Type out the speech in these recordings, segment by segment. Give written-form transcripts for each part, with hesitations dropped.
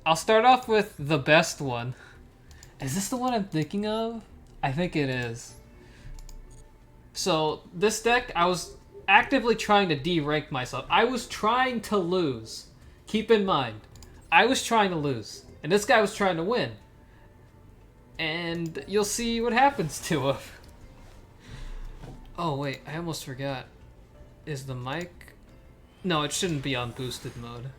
I'll start off with the best one. Is this the one I'm thinking of? I think it is. So, this deck, I was actively trying to de-rank myself. I was trying to lose. Keep in mind, I was trying to lose. And this guy was trying to win. And you'll see what happens to him. Oh, wait, I almost forgot. Is the mic... No, it shouldn't be on boosted mode.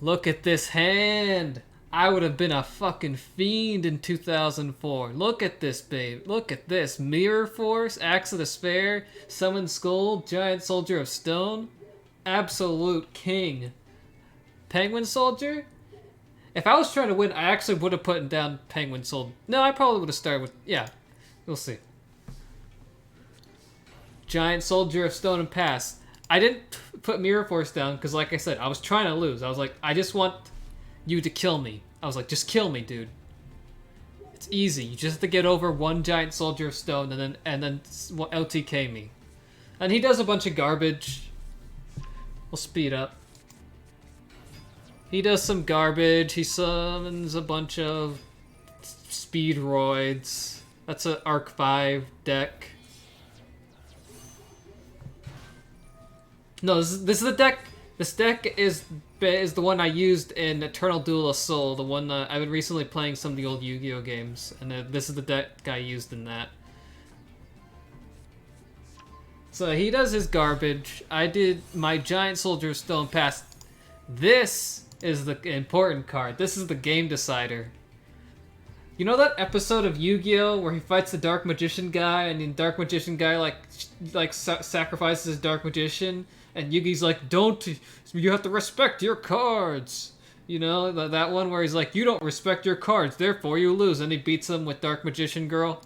Look at this hand! I would have been a fucking fiend in 2004. Look at this, babe. Look at this. Mirror Force, Axe of Despair, Summon Skull, Giant Soldier of Stone. Absolute king. Penguin Soldier? If I was trying to win, I actually would have put down Penguin Soldier. No, I probably would have started with... Yeah, we'll see. Giant Soldier of Stone and Pass. I didn't put Mirror Force down because, like I said, I was trying to lose. I was like, I just want you to kill me. I was like, just kill me, dude. It's easy. You just have to get over one Giant Soldier of Stone and then LTK me. And he does a bunch of garbage. We'll speed up. He does some garbage. He summons a bunch of Speedroids. That's an Arc 5 deck. No, this is the deck. This deck is the one I used in Eternal Duelist Soul, the one I've been recently playing some of the old Yu-Gi-Oh games, and this is the deck I used in that. So he does his garbage. I did my Giant Soldier of Stone Pass. This is the important card. This is the game decider. You know that episode of Yu-Gi-Oh where he fights the Dark Magician guy, and the Dark Magician guy sacrifices his Dark Magician, and Yugi's like, "Don't! You have to respect your cards." You know that one where he's like, "You don't respect your cards, therefore you lose," and he beats him with Dark Magician Girl.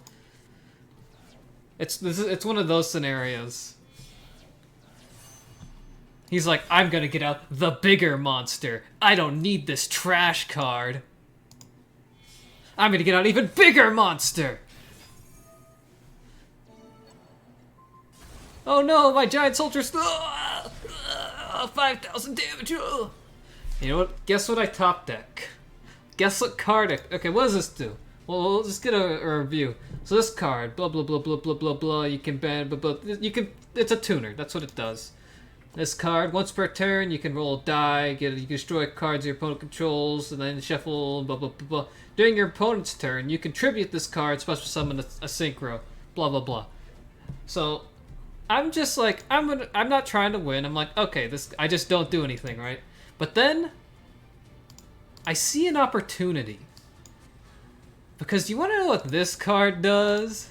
It's one of those scenarios. He's like, "I'm gonna get out the bigger monster. I don't need this trash card. I'm gonna get out an even bigger monster." Oh no, my Giant Soldier's... 5,000 damage. You know what? Guess what I top deck? Guess what card... Okay, what does this do? Well, we'll just get a review. So this card, blah, blah, blah, blah, blah, blah, blah, you can ban, blah, blah, you can... It's a tuner, that's what it does. This card, once per turn, you can roll a die, you can destroy cards your opponent controls, and then shuffle, blah, blah, blah, blah. During your opponent's turn, you contribute this card, special summon a synchro, blah, blah, blah. So... I'm just like, I'm not trying to win. I'm like, okay, I just don't do anything, right? But then I see an opportunity. Because you want to know what this card does?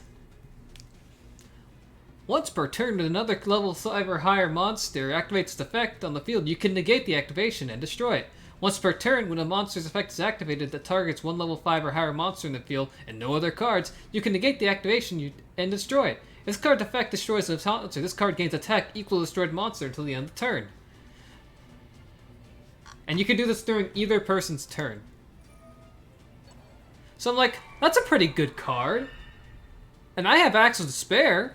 Once per turn, another level 5 or higher monster activates its effect on the field. You can negate the activation and destroy it. Once per turn, when a monster's effect is activated that targets one level 5 or higher monster in the field and no other cards, you can negate the activation and destroy it. This card's effect destroys the monster. This card gains attack equal to destroyed monster until the end of the turn. And you can do this during either person's turn. So I'm like, that's a pretty good card. And I have Axe of Despair.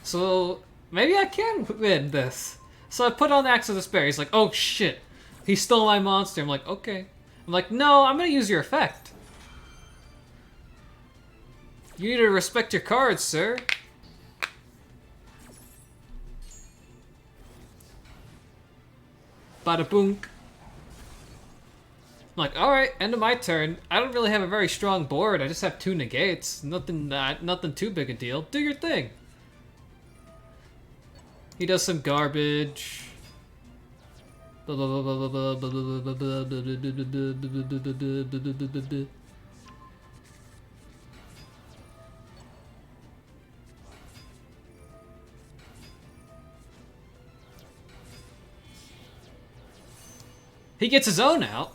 So maybe I can win this. So I put on the Axe of Despair. He's like, oh shit, he stole my monster. I'm like, okay. I'm like, no, I'm gonna use your effect. You need to respect your cards, sir. Bada boonk. I'm like, alright, end of my turn. I don't really have a very strong board. I just have 2 negates. Nothing too big a deal. Do your thing. He does some garbage. He gets his own out.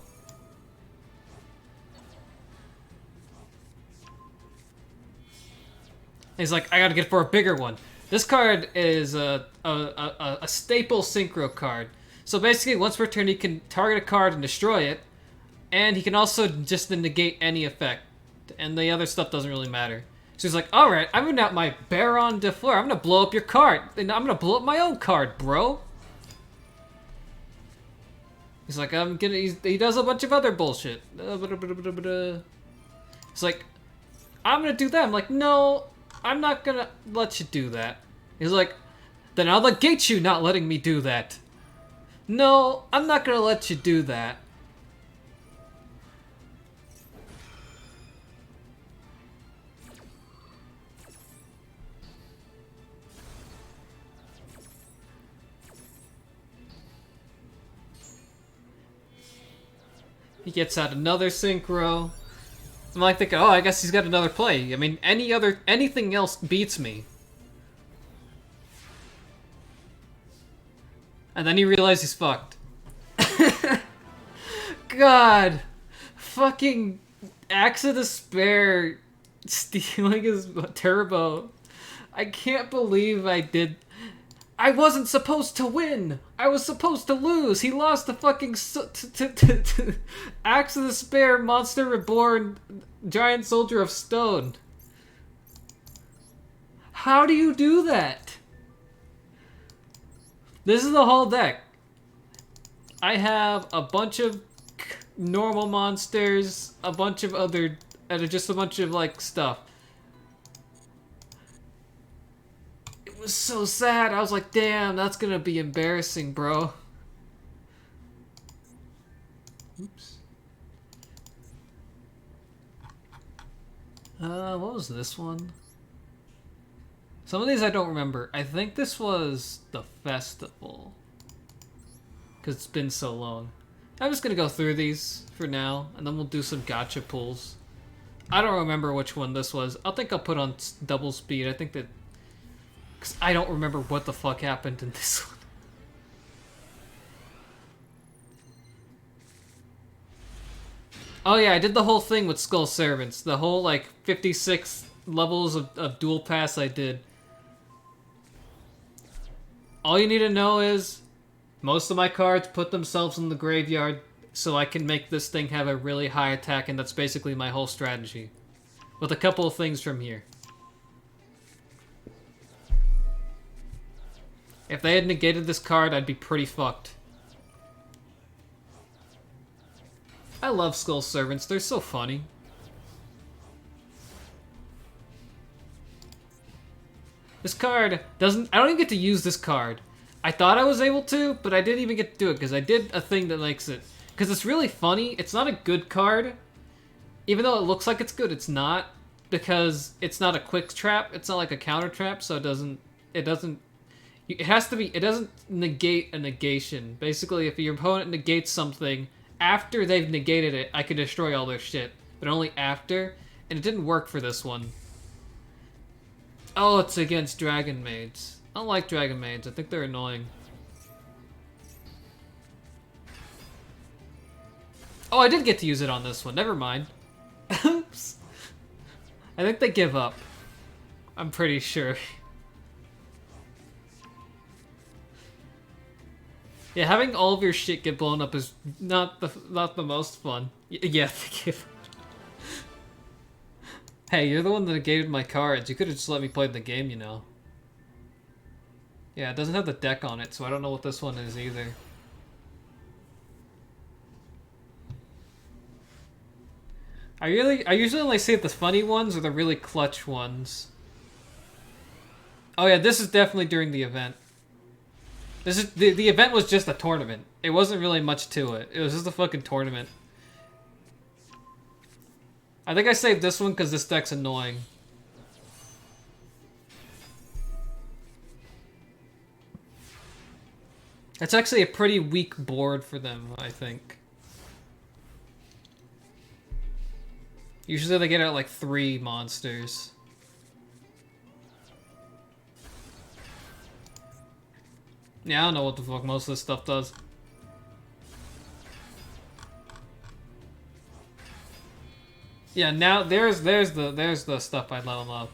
He's like, I gotta get for a bigger one. This card is a staple synchro card. So basically, once per turn, he can target a card and destroy it, and he can also just negate any effect. and the other stuff doesn't really matter. So he's like, alright, I'm gonna out my Baron de Fleur. I'm gonna blow up your card. And I'm gonna blow up my own card, bro. He's like, he does a bunch of other bullshit. It's like, I'm gonna do that. I'm like, no, I'm not gonna let you do that. He's like, then I'll negate you not letting me do that. No, I'm not gonna let you do that. He gets out another synchro. I'm like thinking, oh, I guess he's got another play. I mean, anything else beats me. And then he realized he's fucked. God. Fucking Axe of Despair stealing his turbo. I can't believe I did... I wasn't supposed to win! I was supposed to lose! He lost the fucking Axe of Despair, Monster Reborn, Giant Soldier of Stone. How do you do that? This is the whole deck. I have a bunch of normal monsters, a bunch of other... just a bunch of, like, stuff. It was so sad. I was like, damn, that's gonna be embarrassing, bro. Oops. What was this one? Some of these I don't remember. I think this was the festival. Because it's been so long. I'm just gonna go through these for now, and then we'll do some gacha pulls. I don't remember which one this was. I think I'll put on double speed. I think that... Because I don't remember what the fuck happened in this one. Oh yeah, I did the whole thing with Skull Servants. The whole, like, 56 levels of Duel Pass I did. All you need to know is, most of my cards put themselves in the graveyard so I can make this thing have a really high attack, and that's basically my whole strategy. With a couple of things from here. If they had negated this card, I'd be pretty fucked. I love Skull Servants, they're so funny. This card doesn't... I don't even get to use this card. I thought I was able to, but I didn't even get to do it because I did a thing that makes it... Because it's really funny. It's not a good card. Even though it looks like it's good, it's not. Because it's not a quick trap. It's not like a counter trap, so it doesn't... It has to be... It doesn't negate a negation. Basically, if your opponent negates something, after they've negated it, I can destroy all their shit. But only after. And it didn't work for this one. Oh, it's against Dragonmaids. I don't like Dragonmaids. I think they're annoying. Oh, I did get to use it on this one. Never mind. Oops. I think they give up. I'm pretty sure. Yeah, having all of your shit get blown up is not the most fun. Yeah, they give up. Hey, you're the one that negated my cards. You could have just let me play the game, you know. Yeah, it doesn't have the deck on it, so I don't know what this one is either. I usually only see the funny ones or the really clutch ones. Oh yeah, this is definitely during the event. This is the event was just a tournament. It wasn't really much to it. It was just a fucking tournament. I think I saved this one because this deck's annoying. It's actually a pretty weak board for them, I think. Usually they get out like 3 monsters. Yeah, I don't know what the fuck most of this stuff does. Yeah, now there's the stuff I love.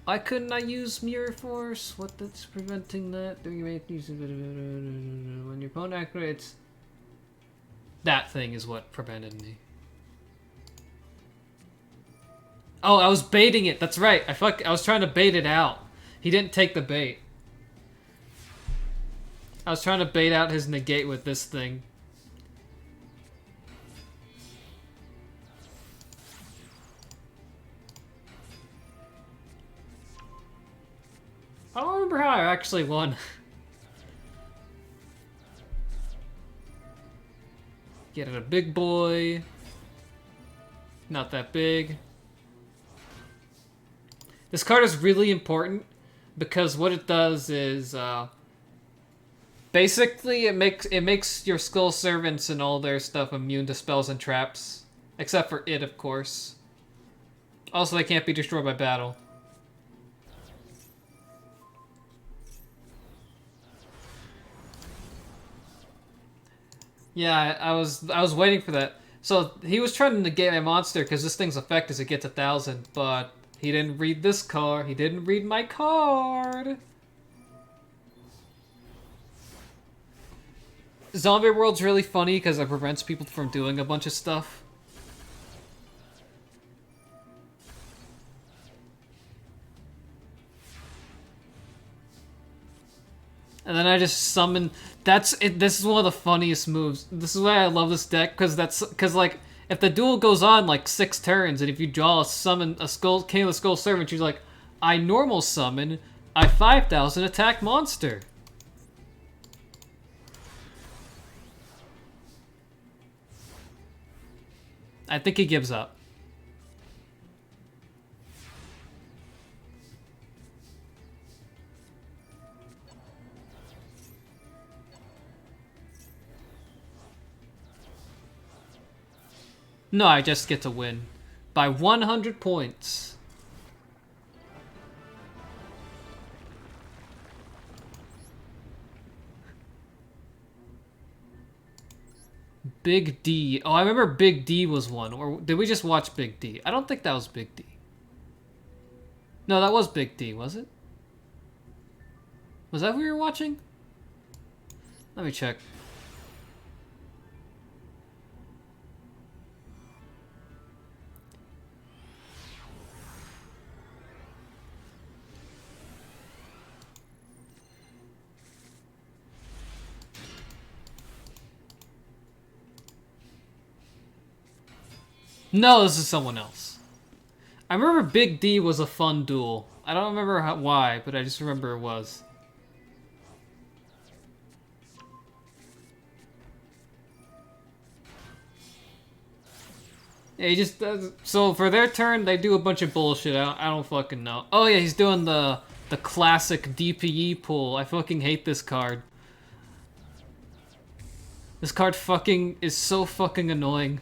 Why couldn't I use Mirror Force? That's preventing that? Do you make use of it when your opponent activates? That thing is what prevented me. Oh, I was baiting it. That's right. I was trying to bait it out. He didn't take the bait. I was trying to bait out his negate with this thing. I don't remember how I actually won. Get it a big boy. Not that big. This card is really important because what it does is basically it makes your skull servants and all their stuff immune to spells and traps, except for it, of course. Also, they can't be destroyed by battle. Yeah, I was waiting for that. So he was trying to negate my monster because this thing's effect is it gets 1,000, but he didn't read this card. He didn't read my card. Zombie World's really funny because it prevents people from doing a bunch of stuff. And then I just summon. That's it. This is one of the funniest moves. This is why I love this deck because like if the duel goes on like 6 turns and if you draw summon a skull King of the Skull Servant, you're like, I normal summon a 5,000 attack monster. I think he gives up. No, I just get to win by 100 points. Big D. Oh, I remember Big D was one. Or did we just watch Big D? I don't think that was Big D. No, that was Big D, was it? Was that what we were watching? Let me check. No, this is someone else. I remember Big D was a fun duel. I don't remember why, but I just remember it was. Yeah, he just does. So for their turn, they do a bunch of bullshit. I don't fucking know. Oh yeah, he's doing the classic DPE pull. I fucking hate this card. This card fucking is so fucking annoying.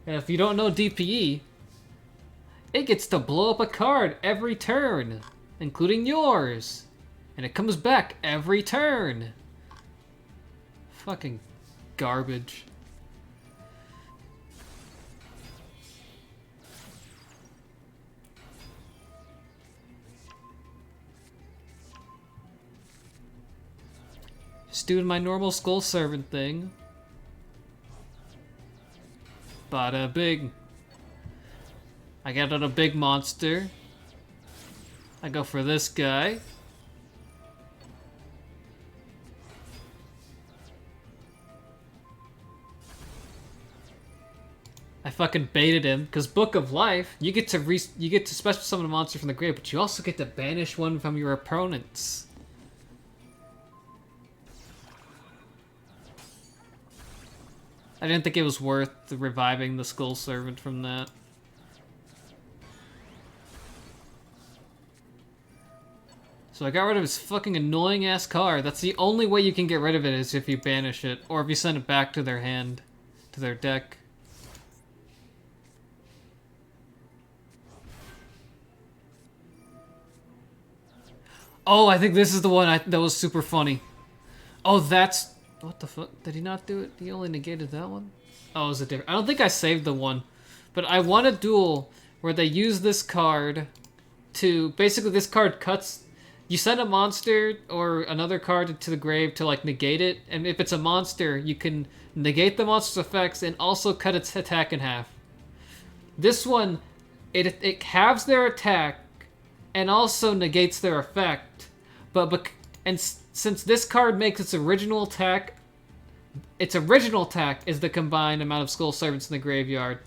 And if you don't know DPE, it gets to blow up a card every turn, including yours. And it comes back every turn. Fucking garbage. Just doing my normal Skull Servant thing. Bada big. I get out a big monster. I go for this guy. I fucking baited him because Book of Life, you get to special summon a monster from the grave, but you also get to banish one from your opponents. I didn't think it was worth reviving the Skull Servant from that. So I got rid of his fucking annoying ass card. That's the only way you can get rid of it is if you banish it, or if you send it back to their hand, to their deck. Oh, I think this is the one that was super funny. Oh, that's... What the fuck? Did he not do it? He only negated that one? Oh, it was a different... I don't think I saved the one. But I won a duel where they use this card to... Basically, this card cuts... you send a monster or another card to the grave to like negate it, and if it's a monster, you can negate the monster's effects and also cut its attack in half. This one, it halves their attack and also negates their effect, since this card makes its original attack is the combined amount of Skull Servants in the graveyard.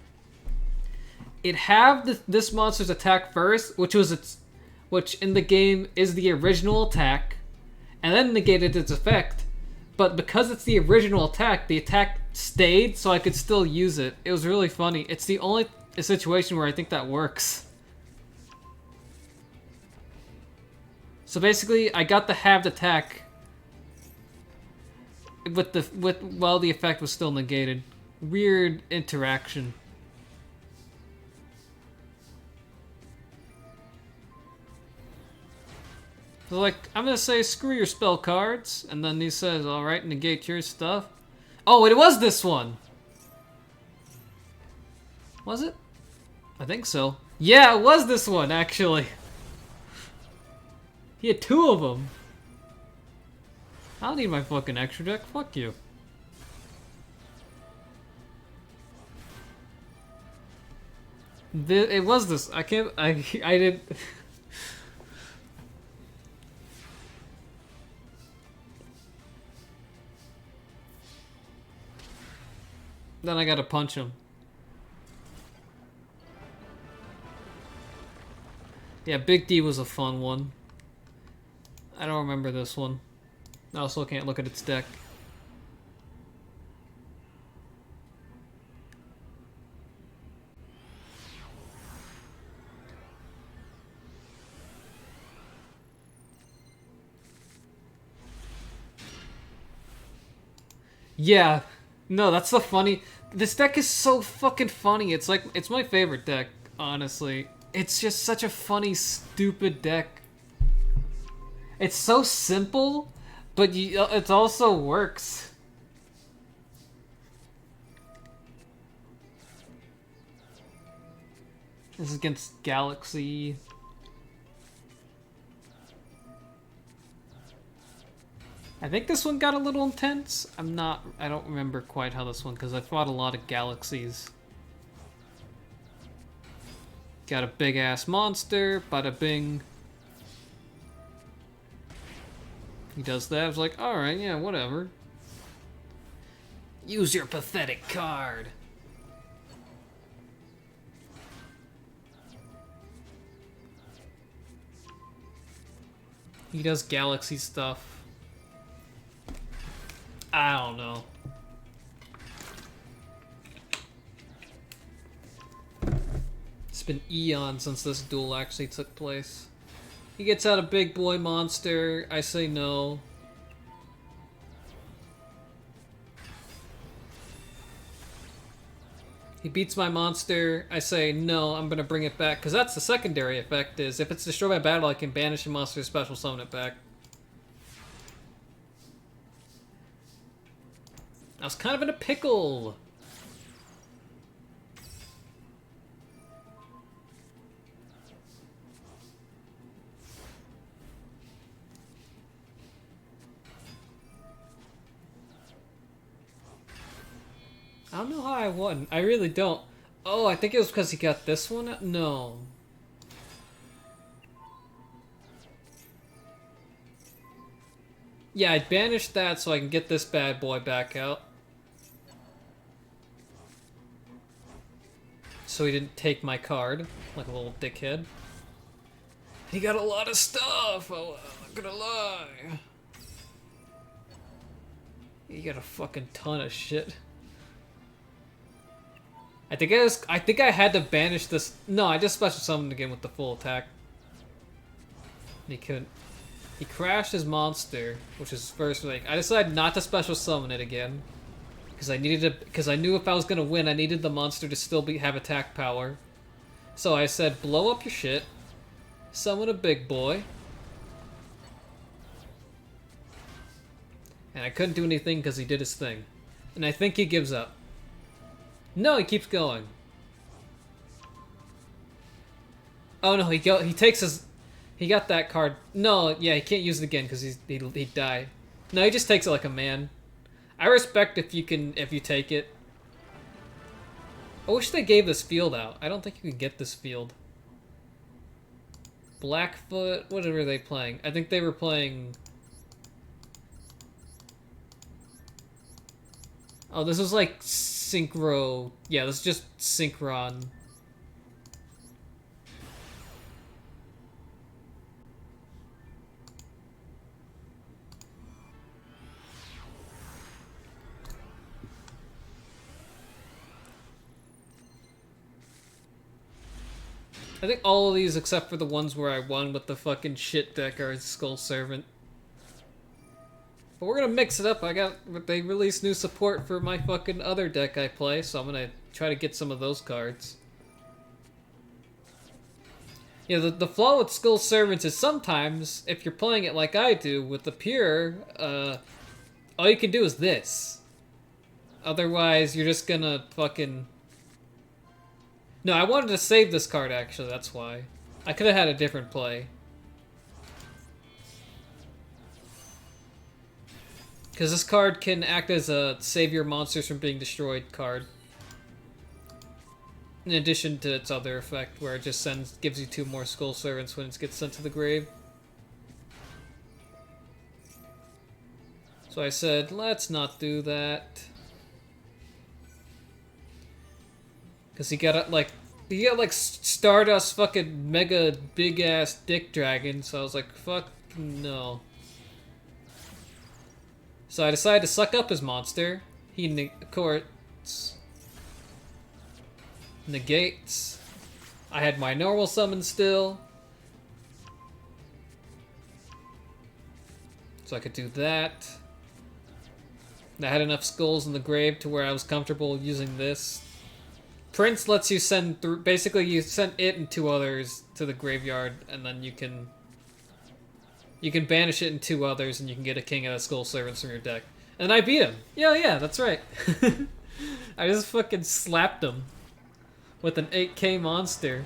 It halved this monster's attack first, which in the game is the original attack, and then negated its effect. But because it's the original attack, the attack stayed, so I could still use it. It was really funny. It's the only situation where I think that works. So basically, I got the halved attack while the effect was still negated. Weird interaction. So like, I'm gonna say screw your spell cards, and then he says, alright, negate your stuff. Oh, it was this one! Was it? I think so. Yeah, it was this one, actually. He had 2 of them. I don't need my fucking extra deck, fuck you. It was this, I didn't... Then I gotta punch him. Yeah, Big D was a fun one. I don't remember this one. I also can't look at its deck. Yeah. No, that's so funny. This deck is so fucking funny. It's like, it's my favorite deck, honestly. It's just such a funny, stupid deck. It's so simple, but it also works. This is against Galaxy. I think this one got a little intense. I don't remember quite how this one, because I fought a lot of Galaxies. Got a big ass monster, bada bing. He does that, I was like, alright, yeah, whatever. Use your pathetic card. He does Galaxy stuff. I don't know. It's been eons since this duel actually took place. He gets out a big boy monster. I say no. He beats my monster. I say no, I'm gonna bring it back. Because that's the secondary effect is, if it's destroyed by battle, I can banish a monster, special summon it back. I was kind of in a pickle. I don't know how I won. I really don't. Oh, I think it was because he got this one? No. Yeah, I banished that so I can get this bad boy back out. So he didn't take my card, like a little dickhead. He got a lot of stuff, oh, I'm not gonna lie. He got a fucking ton of shit. I think I had to banish this. No, I just special summoned again with the full attack. He couldn't. He crashed his monster, which is first. Like, I decided not to special summon it again, because I needed to. Because I knew if I was gonna win, I needed the monster to still have attack power. So I said, blow up your shit, summon a big boy, and I couldn't do anything because he did his thing, and I think he gives up. No, he keeps going. Oh no, he takes his. He got that card. No, yeah, he can't use it again because he'd die. No, he just takes it like a man. I respect if you take it. I wish they gave this field out. I don't think you can get this field. Blackfoot, what were they playing? I think they were playing... Oh, this was like Synchro. Yeah, this is just Synchron. I think all of these, except for the ones where I won with the fucking shit deck, are Skull Servant. But we're gonna mix it up. They released new support for my fucking other deck I play, so I'm gonna try to get some of those cards. Yeah, the flaw with Skull Servants is sometimes, if you're playing it like I do, with the pure, all you can do is this. Otherwise, you're just gonna fucking... No, I wanted to save this card, actually, that's why. I could have had a different play. Because this card can act as a save your monsters from being destroyed card. In addition to its other effect, where it just gives you 2 more Skull Servants when it gets sent to the grave. So I said, let's not do that. Because he got like Stardust fucking mega big ass dick dragon, so I was like, fuck no. So I decided to suck up his monster. He negates. I had my normal summon still. So I could do that. I had enough skulls in the grave to where I was comfortable using this. Prince lets you send through. Basically, you send it and 2 others to the graveyard, and then you can banish it in 2 others, and you can get a king out of Skull Servants from your deck. And I beat him. Yeah, that's right. I just fucking slapped him with an 8k monster.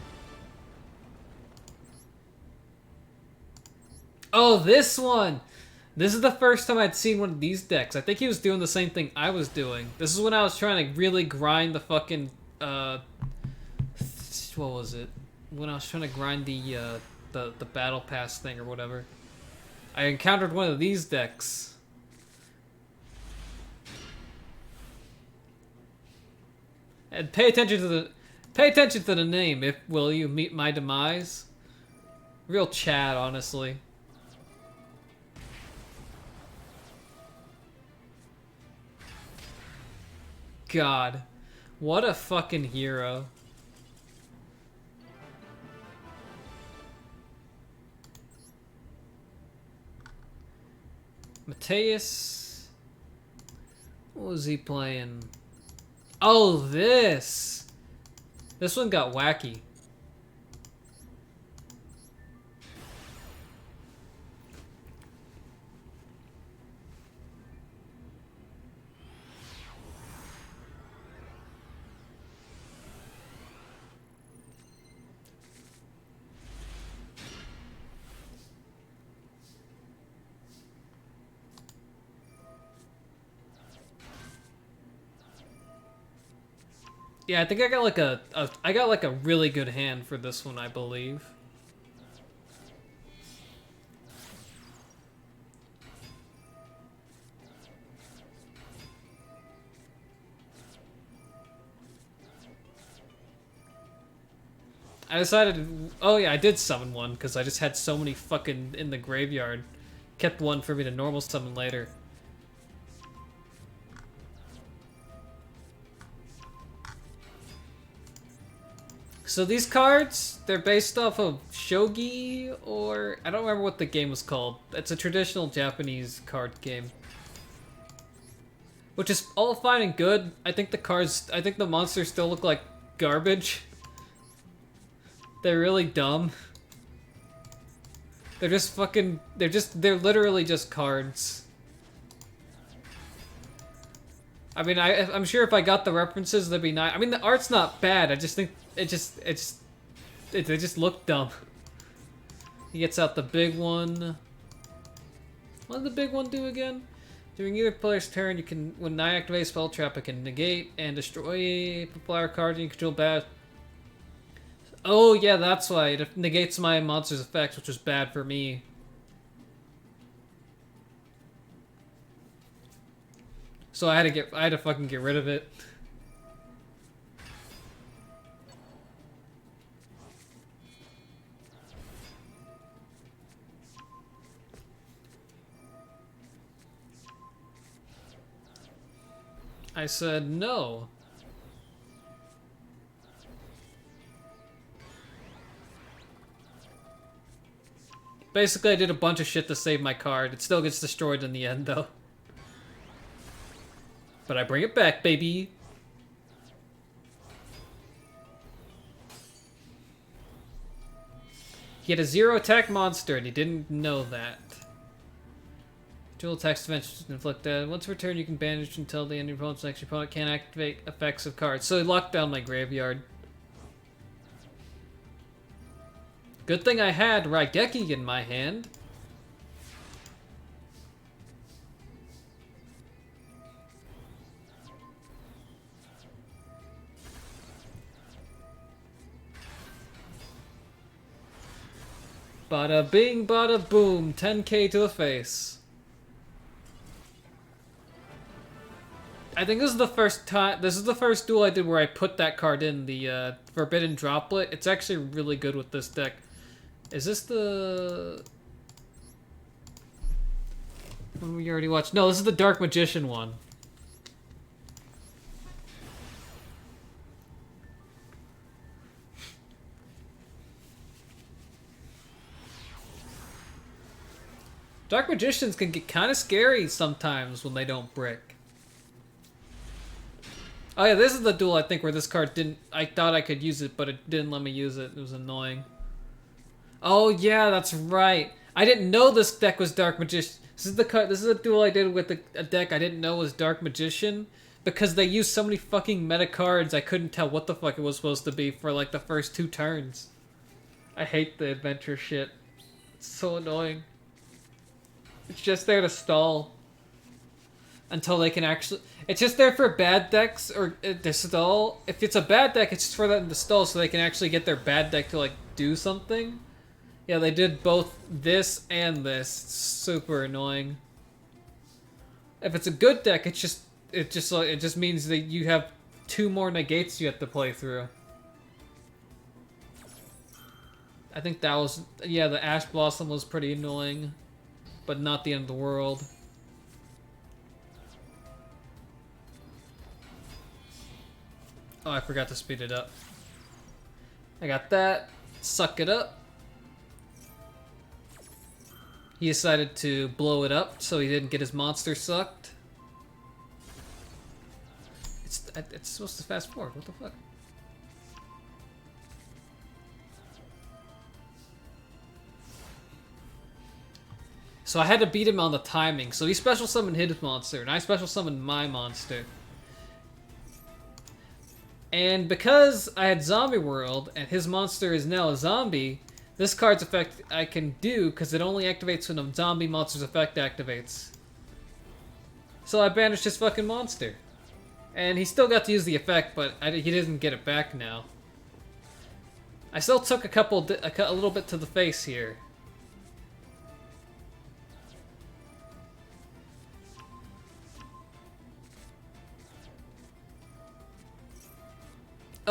Oh, this one! This is the first time I'd seen one of these decks. I think he was doing the same thing I was doing. This is when I was trying to really grind the fucking... what was it? When I was trying to grind the battle pass thing or whatever. I encountered one of these decks. And pay attention to the name. If will you meet my demise? Real Chad, honestly. God, what a fucking hero. Mateus, what was he playing? Oh, this one got wacky. Yeah, I think I got like a really good hand for this one, I believe. I decided, oh yeah, I did summon one because I just had so many fucking in the graveyard. Kept one for me to normal summon later. So these cards, they're based off of shogi, or I don't remember what the game was called. It's a traditional Japanese card game. Which is all fine and good. I think the monsters still look like garbage. They're really dumb. They're just fucking, they're literally just cards. I mean, I'm sure if I got the references, they'd be nice. I mean, the art's not bad. I just think they just look dumb. He gets out the big one. What did the big one do again? During either player's turn, you can, when I activate Spell Trap, it can negate and destroy a flower card you control bad. Oh yeah, that's why. It negates my monster's effects, which was bad for me. So I had to fucking get rid of it. I said no. Basically, I did a bunch of shit to save my card. It still gets destroyed in the end, though. But I bring it back, baby. He had a 0 attack monster, and he didn't know that. Dual attacks eventually inflict that. Once per turn, you can banish until the end of your opponent's next. Your opponent can't activate effects of cards. So he locked down my graveyard. Good thing I had Raigeki in my hand. Bada bing, bada boom, 10k to the face. I think this is the first time, this is the first duel I did where I put that card in, the Forbidden Droplet. It's actually really good with this deck. Is this the one we already watched? No, this is the Dark Magician one. Dark Magicians can get kind of scary sometimes when they don't brick. Oh yeah, this is the duel I think where this card didn't... I thought I could use it, but it didn't let me use it. It was annoying. Oh yeah, that's right. I didn't know this deck was Dark Magician. This is the card. This is a duel I did with a deck I didn't know was Dark Magician because they used so many fucking meta cards. I couldn't tell what the fuck it was supposed to be for like the first 2 turns. I hate the adventure shit. It's so annoying. It's just there to stall until they can actually... It's just there for bad decks or to stall. If it's a bad deck, it's just for them to stall so they can actually get their bad deck to like do something. Yeah, they did both this and this. It's super annoying. If it's a good deck, it just means that you have 2 more negates you have to play through. I think that was... Yeah, the Ash Blossom was pretty annoying. But not the end of the world. Oh, I forgot to speed it up. I got that. Suck it up. He decided to blow it up so he didn't get his monster sucked. It's supposed to fast forward. What the fuck? So I had to beat him on the timing. So he special summoned his monster, and I special summoned my monster. And because I had Zombie World, and his monster is now a zombie, this card's effect I can do, because it only activates when a zombie monster's effect activates. So I banished his fucking monster. And he still got to use the effect, but he didn't get it back now. I still took a little bit to the face here.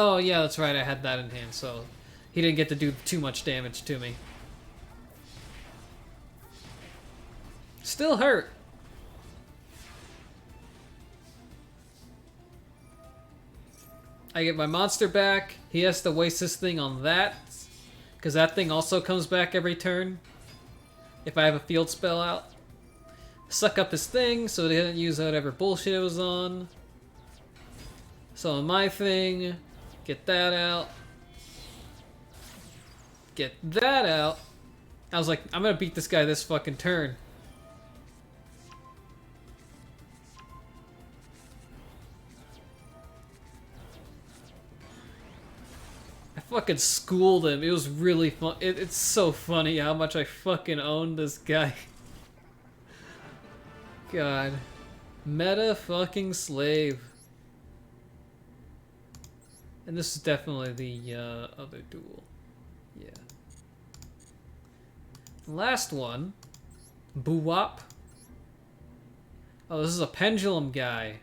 Oh, yeah, that's right, I had that in hand, so he didn't get to do too much damage to me. Still hurt. I get my monster back. He has to waste this thing on that, because that thing also comes back every turn if I have a field spell out. Suck up his thing so he doesn't use whatever bullshit it was on. So on my thing... Get that out. Get that out. I was like, I'm gonna beat this guy this fucking turn. I fucking schooled him. It was really fun. It's so funny how much I fucking owned this guy. God. Meta fucking slave. And this is definitely the other duel. Yeah. Last one. Buwop. Oh, this is a pendulum guy.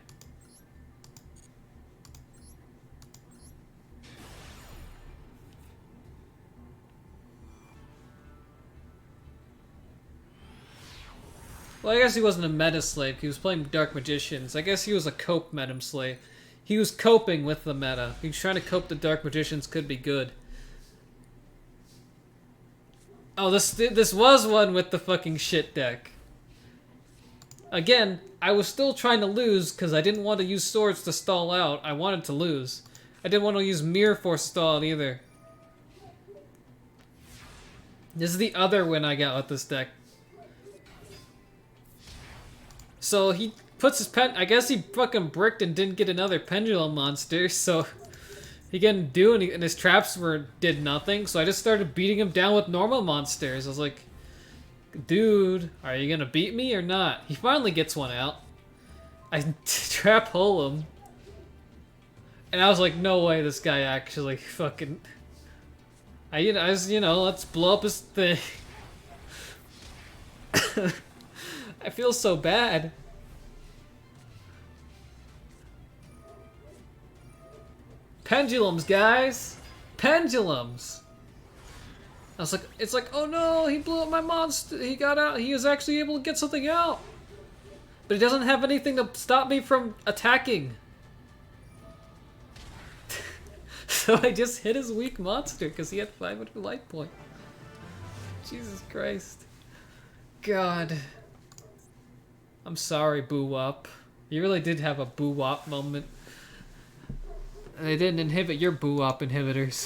Well, I guess he wasn't a meta slave. He was playing Dark Magicians. I guess he was a cope meta slave. He was coping with the meta. He was trying to cope the Dark Magicians could be good. Oh, this was one with the fucking shit deck. Again, I was still trying to lose because I didn't want to use swords to stall out. I wanted to lose. I didn't want to use Mirror Force to stall out either. This is the other win I got with this deck. So he puts his I guess he fucking bricked and didn't get another pendulum monster, so he couldn't do any, and his traps did nothing, so I just started beating him down with normal monsters. I was like, dude, are you gonna beat me or not? He finally gets one out. I trap hole him. And I was like, no way this guy actually fucking... I was, let's blow up his thing. I feel so bad. Pendulums, guys! Pendulums! I was like, it's like, oh no, he blew up my monster. He got out. He was actually able to get something out. But he doesn't have anything to stop me from attacking. So I just hit his weak monster because he had 500 life point. Jesus Christ. God. I'm sorry, Boo-Wop. You really did have a Boo-Wop moment. They didn't inhibit your Boo-Wop inhibitors.